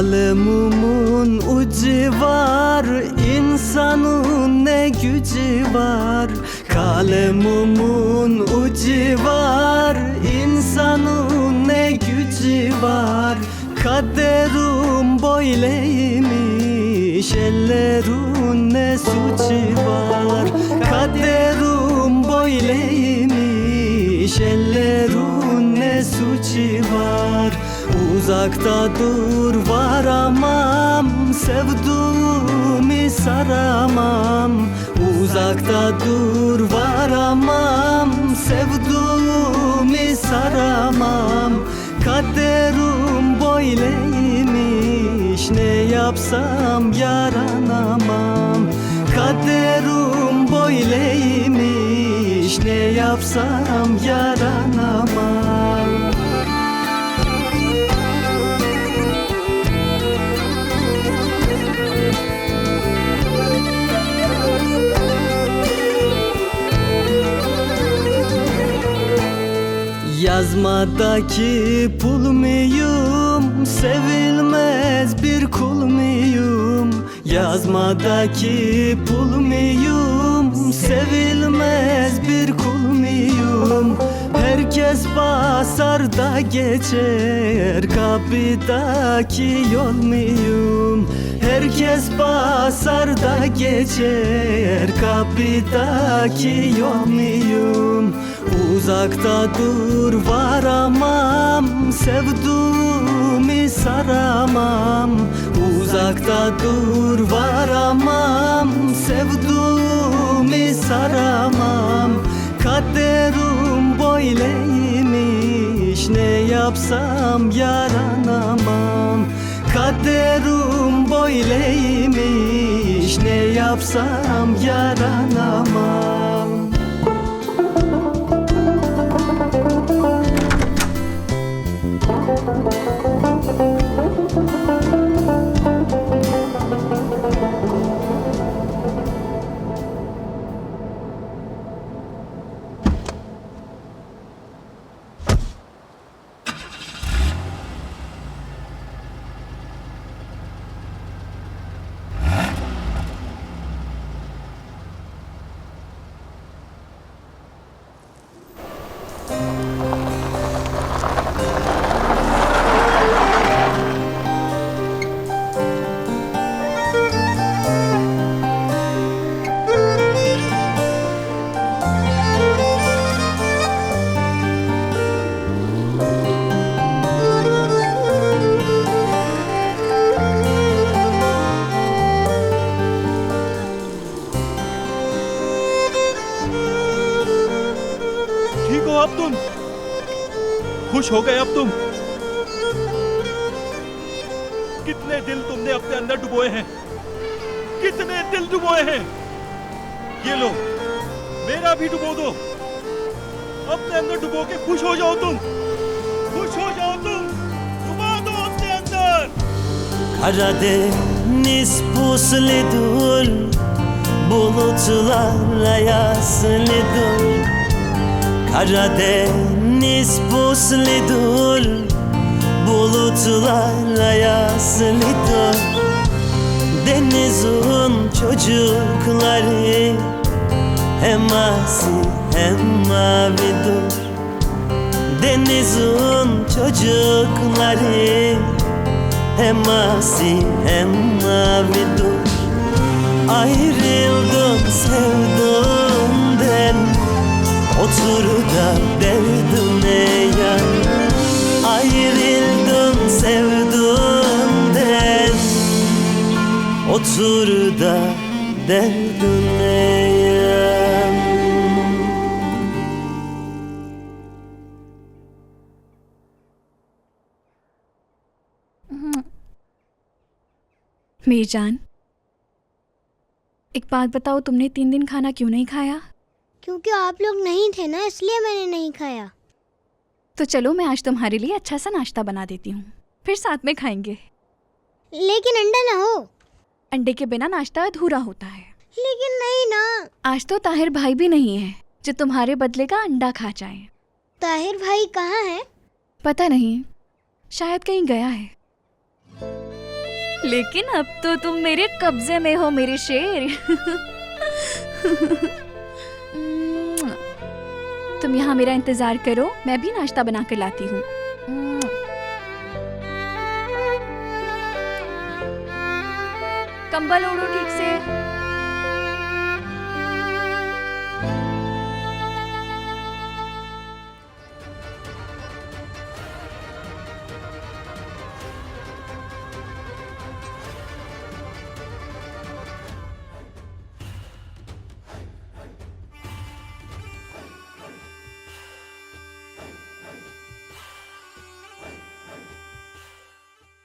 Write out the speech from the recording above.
Kalemumun ucu var, insanın ne gücü var. Kalemumun ucu var, insanın ne gücü var. Kaderim böyleymiş, ellerin ne suçu var. Kaderim böyleymiş, ellerin ne suçu var. Uzakta dur varamam, sevduğumu saramam. Uzakta dur varamam, sevduğumu saramam. Kaderim böyleymiş, ne yapsam yaranamam. Kaderim böyleymiş, ne yapsam yaranamam. Yazmadaki pul muyum, sevilmez bir kul muyum? Yazmadaki pul muyum, sevilmez bir kul muyum? Herkes basar da geçer, kapıdaki yol muyum? Herkes basar da geçer, kapıdaki yol muyum? Uzakta dur varamam, sevduğumu saramam. Uzakta dur varamam, sevduğumu saramam. Kaderim böyleymiş, ne yapsam yaranamam. Kaderim böyleymiş, ne yapsam yaranamam. अब तुम खुश हो गए? अब तुम कितने दिल तुमने अपने अंदर डुबोए हैं, कितने दिल डुबोए हैं। ये लो, मेरा भी डुबो दो, अपने अंदर डुबो के खुश हो जाओ तुम, खुश हो जाओ तुम, डुबा दो अपने अंदर। Karadeniz pusludur, bulutlarla yaslıdır. Karadeniz pusludur, bulutlarla yaslıdır. Denizin çocukları hem asi hem mavidir. Denizin çocukları hem asi hem mavidir. Ayrıldım sevduğumden, otur da derdine yan. Ayrıldım sevduğumden, otur da derdine yan. मीरजान, एक बात बताओ, तुमने 3 दिन खाना क्यों नहीं खाया? क्योंकि आप लोग नहीं थे ना, इसलिए मैंने नहीं खाया। तो चलो मैं आज तुम्हारे लिए अच्छा सा नाश्ता बना देती हूँ, फिर साथ में खाएंगे। लेकिन अंडा ना हो। अंडे के बिना नाश्ता अधूरा होता है। लेकिन नहीं ना। आज तो ताहिर भाई भी नहीं है जो तुम्हारे बदले का अंडा खा जाए। ताहिर भाई कहाँ है? पता नहीं, शायद कहीं गया है। लेकिन अब तो तुम मेरे कब्जे में हो मेरे शेर। तुम यहाँ मेरा इंतजार करो, मैं भी नाश्ता बना कर लाती हूँ। कंबल ओढ़ो ठीक से।